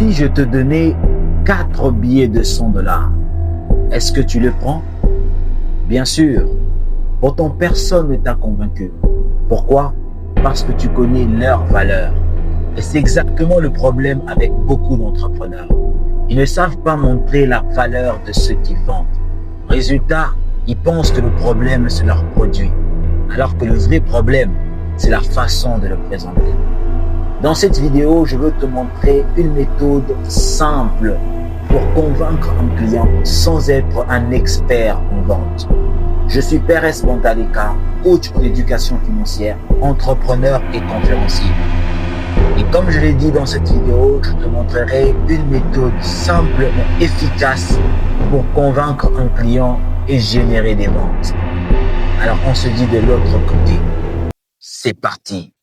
Si je te donnais 4 billets de 100 $, est-ce que tu le prends? Bien sûr. Pourtant, personne ne t'a convaincu. Pourquoi? Parce que tu connais leur valeur. Et c'est exactement le problème avec beaucoup d'entrepreneurs. Ils ne savent pas montrer la valeur de ce qu'ils vendent. Résultat, ils pensent que le problème, c'est leur produit. Alors que le vrai problème, c'est la façon de le présenter. Dans cette vidéo, je veux te montrer une méthode simple pour convaincre un client sans être un expert en vente. Je suis Pérez Bontaleka, coach en éducation financière, entrepreneur et conférencier. Et comme je l'ai dit dans cette vidéo, je te montrerai une méthode simple mais efficace pour convaincre un client et générer des ventes. Alors on se dit de l'autre côté. C'est parti.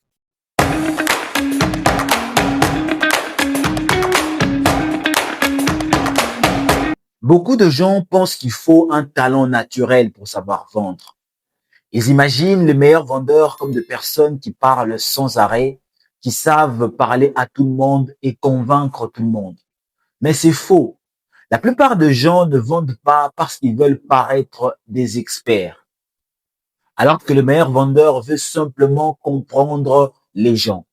Beaucoup de gens pensent qu'il faut un talent naturel pour savoir vendre. Ils imaginent les meilleurs vendeurs comme des personnes qui parlent sans arrêt, qui savent parler à tout le monde et convaincre tout le monde. Mais c'est faux. La plupart des gens ne vendent pas parce qu'ils veulent paraître des experts. Alors que le meilleur vendeur veut simplement comprendre les gens.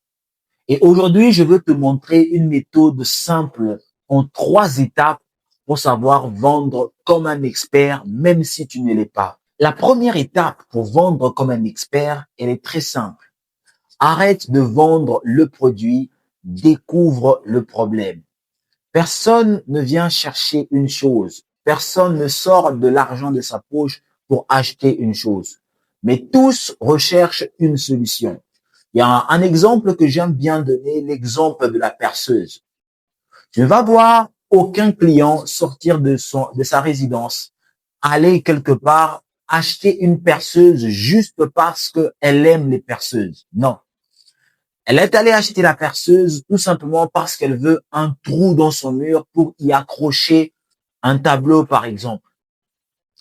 Et aujourd'hui, je veux te montrer une méthode simple en 3 étapes pour savoir vendre comme un expert, même si tu ne l'es pas. La première étape pour vendre comme un expert, elle est très simple. Arrête de vendre le produit, découvre le problème. Personne ne vient chercher une chose. Personne ne sort de l'argent de sa poche pour acheter une chose. Mais tous recherchent une solution. Il y a un exemple que j'aime bien donner, l'exemple de la perceuse. Tu ne vas voir aucun client sortir de sa résidence, aller quelque part, acheter une perceuse juste parce qu'elle aime les perceuses. Non. Elle est allée acheter la perceuse tout simplement parce qu'elle veut un trou dans son mur pour y accrocher un tableau, par exemple.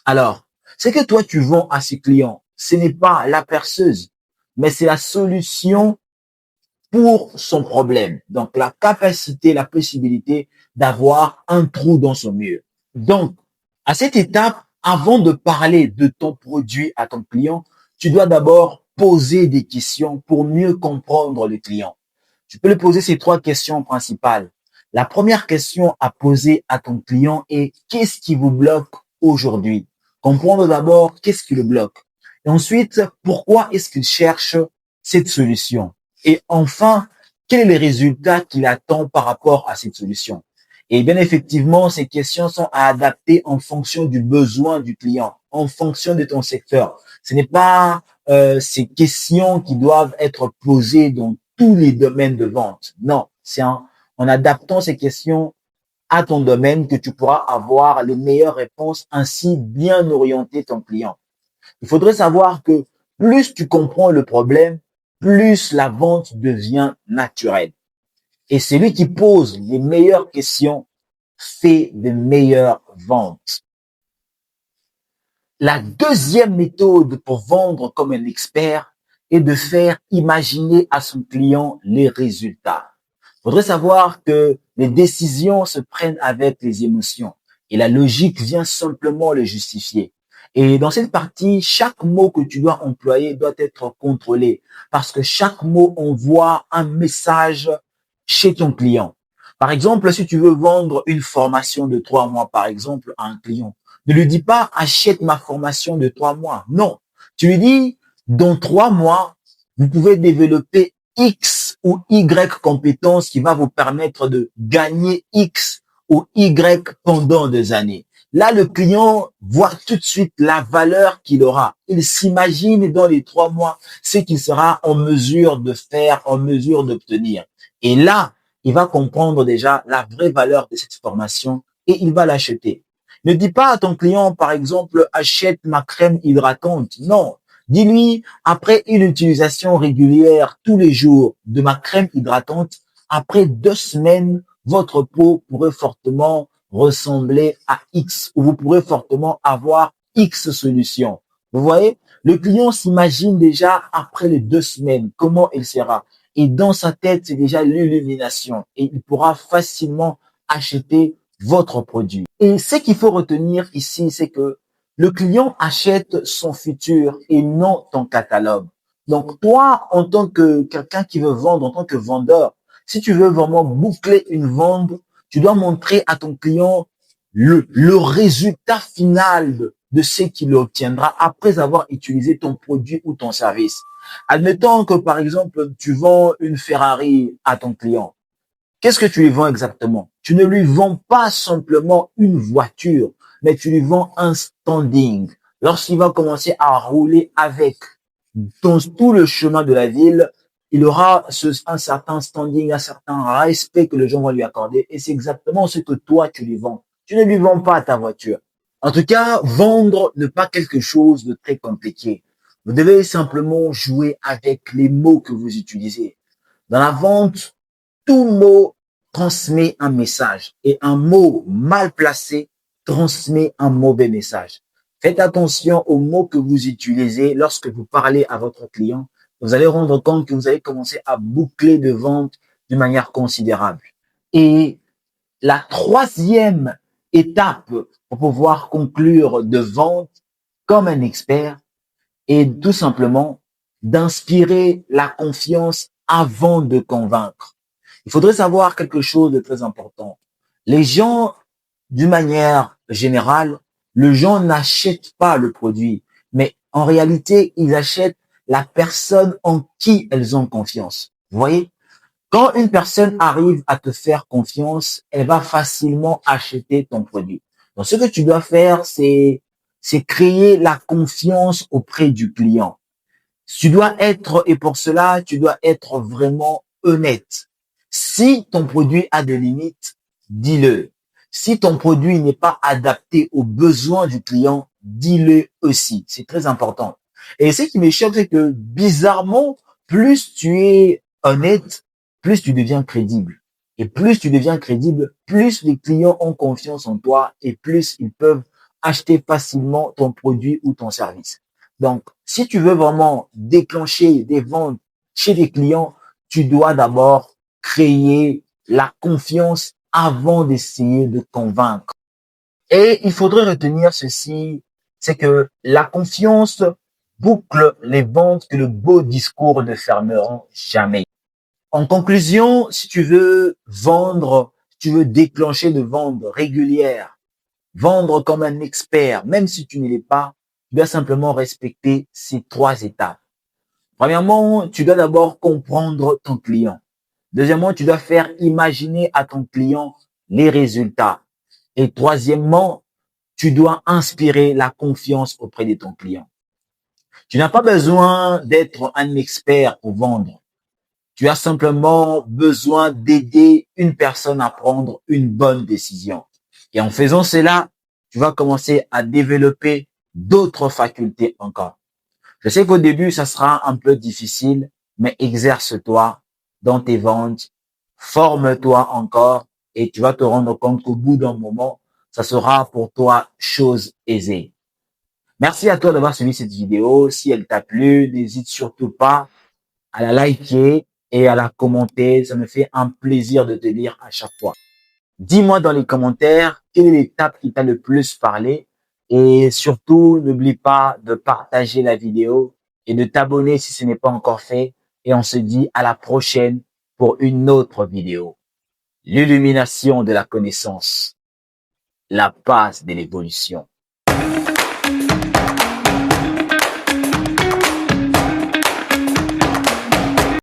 Alors, ce que toi tu vends à ces clients, ce n'est pas la perceuse, mais c'est la solution pour son problème. Donc, la capacité, la possibilité d'avoir un trou dans son mur. Donc, à cette étape, avant de parler de ton produit à ton client, tu dois d'abord poser des questions pour mieux comprendre le client. Tu peux lui poser ces 3 questions principales. La première question à poser à ton client est: qu'est-ce qui vous bloque aujourd'hui? Comprendre d'abord qu'est-ce qui le bloque. Et ensuite, pourquoi est-ce qu'il cherche cette solution? Et enfin, quel est le résultat qu'il attend par rapport à cette solution? Et bien effectivement, ces questions sont à adapter en fonction du besoin du client, en fonction de ton secteur. Ce n'est pas ces questions qui doivent être posées dans tous les domaines de vente. Non, c'est en adaptant ces questions à ton domaine que tu pourras avoir les meilleures réponses, ainsi bien orienter ton client. Il faudrait savoir que plus tu comprends le problème, plus la vente devient naturelle. Et celui qui pose les meilleures questions fait de meilleures ventes. La deuxième méthode pour vendre comme un expert est de faire imaginer à son client les résultats. Il faudrait savoir que les décisions se prennent avec les émotions et la logique vient simplement les justifier. Et dans cette partie, chaque mot que tu dois employer doit être contrôlé parce que chaque mot envoie un message chez ton client. Par exemple, si tu veux vendre une formation de 3 mois, par exemple, à un client, ne lui dis pas: achète ma formation de 3 mois. Non. Tu lui dis: dans 3 mois, vous pouvez développer X ou Y compétences qui va vous permettre de gagner X ou Y pendant des années. Là, le client voit tout de suite la valeur qu'il aura. Il s'imagine dans les 3 mois ce qu'il sera en mesure de faire, en mesure d'obtenir. Et là, il va comprendre déjà la vraie valeur de cette formation et il va l'acheter. Ne dis pas à ton client, par exemple: achète ma crème hydratante. Non. Dis-lui: après une utilisation régulière tous les jours de ma crème hydratante, après 2 semaines, votre peau pourrait fortement ressembler à X ou vous pourrez fortement avoir X solutions. Vous voyez, le client s'imagine déjà après les 2 semaines comment il sera. et dans sa tête, c'est déjà l'illumination et il pourra facilement acheter votre produit. Et ce qu'il faut retenir ici, c'est que le client achète son futur et non ton catalogue. Donc, toi, en tant que quelqu'un qui veut vendre, en tant que vendeur, si tu veux vraiment boucler une vente, tu dois montrer à ton client le résultat final de ce qu'il obtiendra après avoir utilisé ton produit ou ton service. Admettons que, par exemple, tu vends une Ferrari à ton client. Qu'est-ce que tu lui vends exactement? Tu ne lui vends pas simplement une voiture, mais tu lui vends un standing. Lorsqu'il va commencer à rouler avec dans tout le chemin de la ville, il aura un certain standing, un certain respect que les gens vont lui accorder. Et c'est exactement ce que toi, tu lui vends. Tu ne lui vends pas ta voiture. En tout cas, vendre n'est pas quelque chose de très compliqué. Vous devez simplement jouer avec les mots que vous utilisez. Dans la vente, tout mot transmet un message et un mot mal placé transmet un mauvais message. Faites attention aux mots que vous utilisez lorsque vous parlez à votre client. Vous allez rendre compte que vous allez commencer à boucler de vente d'une manière considérable. Et la troisième étape pour pouvoir conclure de vente comme un expert est tout simplement d'inspirer la confiance avant de convaincre. Il faudrait savoir quelque chose de très important. Les gens, d'une manière générale, les gens n'achètent pas le produit, mais en réalité, ils achètent la personne en qui elles ont confiance. Vous voyez? Quand une personne arrive à te faire confiance, elle va facilement acheter ton produit. Donc, ce que tu dois faire, c'est créer la confiance auprès du client. Tu dois être, et pour cela, tu dois être vraiment honnête. Si ton produit a des limites, dis-le. Si ton produit n'est pas adapté aux besoins du client, dis-le aussi. C'est très important. Et ce qui me choque, c'est que bizarrement, plus tu es honnête, plus tu deviens crédible. Et plus tu deviens crédible, plus les clients ont confiance en toi et plus ils peuvent acheter facilement ton produit ou ton service. Donc, si tu veux vraiment déclencher des ventes chez des clients, tu dois d'abord créer la confiance avant d'essayer de convaincre. Et il faudrait retenir ceci, c'est que la confiance boucle les ventes que le beau discours ne fermeront jamais. En conclusion, si tu veux vendre, si tu veux déclencher de ventes régulières, vendre comme un expert, même si tu ne l'es pas, tu dois simplement respecter ces trois étapes. Premièrement, tu dois d'abord comprendre ton client. Deuxièmement, tu dois faire imaginer à ton client les résultats. Et troisièmement, tu dois inspirer la confiance auprès de ton client. Tu n'as pas besoin d'être un expert pour vendre. Tu as simplement besoin d'aider une personne à prendre une bonne décision. Et en faisant cela, tu vas commencer à développer d'autres facultés encore. Je sais qu'au début, ça sera un peu difficile, mais exerce-toi dans tes ventes, forme-toi encore et tu vas te rendre compte qu'au bout d'un moment, ça sera pour toi chose aisée. Merci à toi d'avoir suivi cette vidéo. Si elle t'a plu, n'hésite surtout pas à la liker et à la commenter. Ça me fait un plaisir de te lire à chaque fois. Dis-moi dans les commentaires quelle est l'étape qui t'a le plus parlé et surtout n'oublie pas de partager la vidéo et de t'abonner si ce n'est pas encore fait et on se dit à la prochaine pour une autre vidéo. L'illumination de la connaissance, la base de l'évolution.